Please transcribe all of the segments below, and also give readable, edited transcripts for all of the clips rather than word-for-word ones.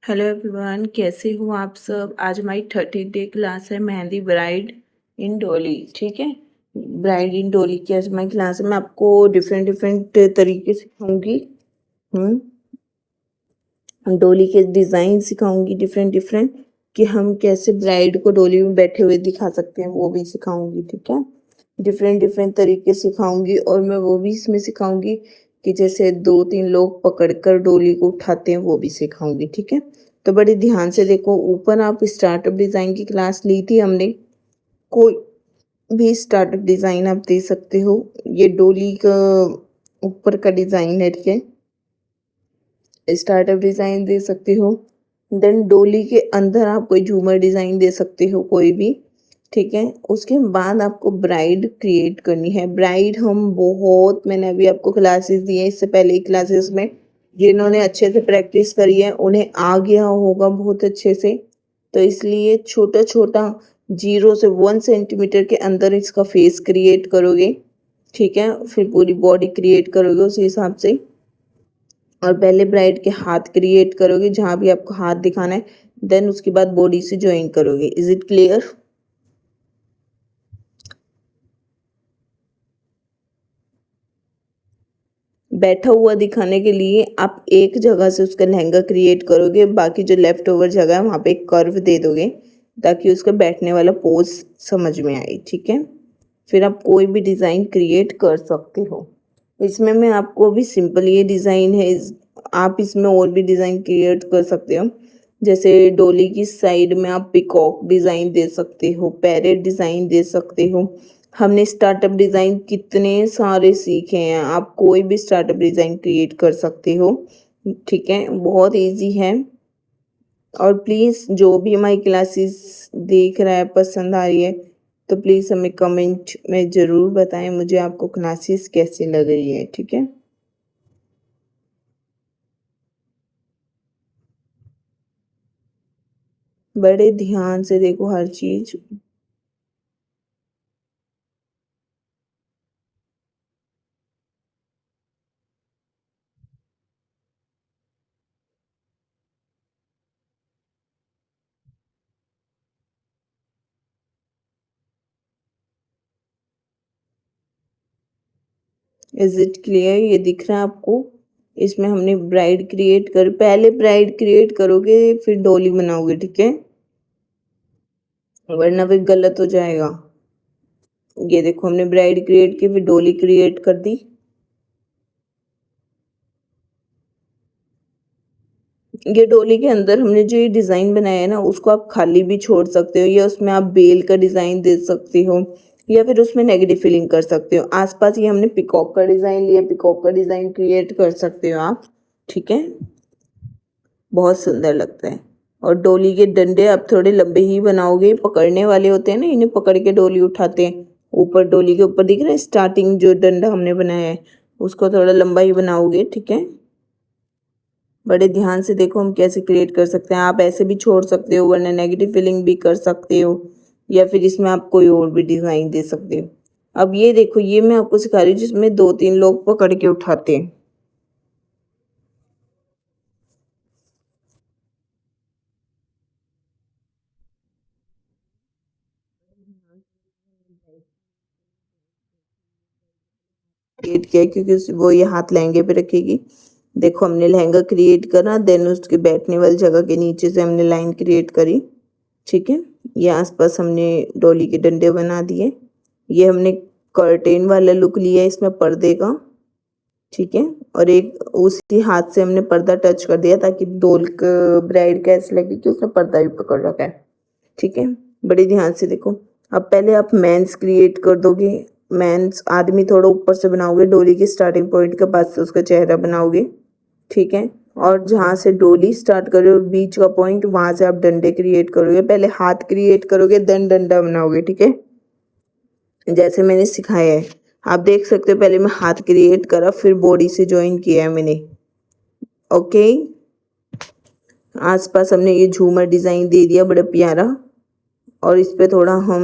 Hello everyone, कैसे हो आप सब। आज हमारी 30 डे क्लास है मेहंदी ब्राइड इन डोली। ठीक है, ब्राइड इन डोली की आज हमारी क्लास है। मैं आपको डिफरेंट डिफरेंट तरीके सिखाऊंगी। डोली के डिज़ाइन सिखाऊंगी डिफरेंट डिफरेंट, कि हम कैसे ब्राइड को डोली में बैठे हुए दिखा सकते हैं, वो भी सिखाऊंगी। ठीक है, डिफरेंट डिफरेंट तरीके सिखाऊंगी। और मैं वो भी इसमें सिखाऊंगी कि जैसे 2-3 लोग पकड़कर डोली को उठाते हैं, वो भी सिखाऊंगी। ठीक है, तो बड़े ध्यान से देखो। ऊपर आप स्टार्टअप डिज़ाइन की क्लास ली थी हमने, कोई भी स्टार्टअप डिज़ाइन आप दे सकते हो। ये डोली का ऊपर का डिज़ाइन है। ठीक है, स्टार्टअप डिज़ाइन दे सकते हो। देन डोली के अंदर आप कोई झूमर डिज़ाइन दे सकते हो, कोई भी। ठीक है, उसके बाद आपको ब्राइड क्रिएट करनी है। ब्राइड हम बहुत, मैंने अभी आपको क्लासेस दी है इससे पहले ही क्लासेस में, जिन्होंने अच्छे से प्रैक्टिस करी है उन्हें आ गया होगा बहुत अच्छे से। तो इसलिए छोटा छोटा 0 से 1 सेंटीमीटर के अंदर इसका फेस क्रिएट करोगे। ठीक है, फिर पूरी बॉडी क्रिएट करोगे उसी हिसाब से। और पहले ब्राइड के हाथ क्रिएट करोगे, जहाँ भी आपको हाथ दिखाना है। देन उसके बाद बॉडी से ज्वाइन करोगे। Is it clear? बैठा हुआ दिखाने के लिए आप एक जगह से उसका लहंगा क्रिएट करोगे, बाकी जो लेफ्ट ओवर जगह है वहाँ पे एक कर्व दे दोगे, ताकि उसका बैठने वाला पोज समझ में आए। ठीक है, फिर आप कोई भी डिज़ाइन क्रिएट कर सकते हो। इसमें मैं आपको अभी सिंपल ये डिज़ाइन है, आप इसमें और भी डिज़ाइन क्रिएट कर सकते हो। जैसे डोली की साइड में आप पिकॉक डिज़ाइन दे सकते हो, पैरेट डिज़ाइन दे सकते हो। हमने स्टार्टअप डिज़ाइन कितने सारे सीखे हैं, आप कोई भी स्टार्टअप डिज़ाइन क्रिएट कर सकते हो। ठीक है, बहुत इजी है। और प्लीज़ जो भी हमारी क्लासेस देख रहा है, पसंद आ रही है, तो प्लीज़ हमें कमेंट में ज़रूर बताएं मुझे आपको क्लासेस कैसी लग रही है। ठीक है, बड़े ध्यान से देखो हर चीज़। Is it clear? ये दिख रहा है आपको? इसमें हमने ब्राइड क्रिएट कर, पहले ब्राइड क्रिएट करोगे फिर डोली बनाओगे। ठीक है, वरना फिर गलत हो जाएगा। ये देखो, हमने ब्राइड क्रिएट की, फिर डोली क्रिएट कर दी। ये डोली के अंदर हमने जो ये डिज़ाइन बनाया है ना, उसको आप खाली भी छोड़ सकते हो, या उसमें आप बेल का डिज़ाइन दे सकते हो, या फिर उसमें नेगेटिव फिलिंग कर सकते हो। आसपास ये हमने पिकॉक का डिज़ाइन लिया, पिकॉक का डिज़ाइन क्रिएट कर सकते हो आप। ठीक है, बहुत सुंदर लगता है। और डोली के डंडे आप थोड़े लंबे ही बनाओगे, पकड़ने वाले होते हैं ना, इन्हें पकड़ के डोली उठाते हैं। ऊपर डोली के ऊपर दिख रहा है स्टार्टिंग जो डंडा हमने बनाया है, उसको थोड़ा लंबा ही बनाओगे। ठीक है, बड़े ध्यान से देखो हम कैसे क्रिएट कर सकते हैं। आप ऐसे भी छोड़ सकते हो, वरना नेगेटिव फीलिंग भी कर सकते हो, या फिर इसमें आप कोई और भी डिज़ाइन दे सकते हो। अब ये देखो, ये मैं आपको सिखा रही हूँ जिसमें 2-3 लोग पकड़ के उठाते हैं। क्रिएट किया क्योंकि वो ये हाथ लहंगे पे रखेगी। देखो, हमने लहंगा क्रिएट करा, देन उसके बैठने वाली जगह के नीचे से हमने लाइन क्रिएट करी। ठीक है, ये आसपास हमने डोली के डंडे बना दिए। ये हमने कर्टेन वाला लुक लिया इसमें पर्दे का। ठीक है, और एक उसी हाथ से हमने पर्दा टच कर दिया, ताकि डोल ब्राइड का ऐसे लगे कि उसने पर्दा भी पकड़ रखा है। ठीक है, बड़े ध्यान से देखो। अब पहले आप मेंस क्रिएट कर दोगे। मेंस आदमी थोड़ा ऊपर से बनाओगे, डोली के स्टार्टिंग पॉइंट के पास से उसका चेहरा बनाओगे। ठीक है, और जहाँ से डोली स्टार्ट करोगे बीच का पॉइंट, वहां से आप डंडे क्रिएट करोगे। पहले हाथ क्रिएट करोगे, देन डंडा बनाओगे। ठीक है, जैसे मैंने सिखाया है। आप देख सकते हो, पहले मैं हाथ क्रिएट करा, फिर बॉडी से ज्वाइन किया है मैंने। ओके, आसपास हमने ये झूमर डिज़ाइन दे दिया बड़ा प्यारा। और इस पे थोड़ा हम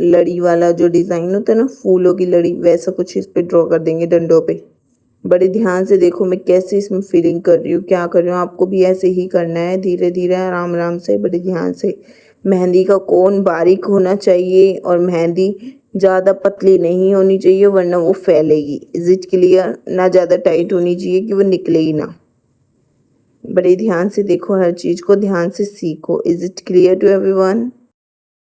लड़ी वाला जो डिज़ाइन होता है ना, फूलों की लड़ी, वैसा कुछ इस पे ड्रॉ कर देंगे डंडों पे। बड़े ध्यान से देखो मैं कैसे इसमें फिलिंग कर रही हूँ, क्या कर रही हूँ। आपको भी ऐसे ही करना है, धीरे धीरे आराम आराम से बड़े ध्यान से। मेहंदी का कोन बारीक होना चाहिए और मेहंदी ज़्यादा पतली नहीं होनी चाहिए वरना वो फैलेगी। Is it clear? ना ज़्यादा टाइट होनी चाहिए कि वो निकले ही ना। बड़े ध्यान से देखो, हर चीज़ को ध्यान से सीखो। Is it clear to everyone?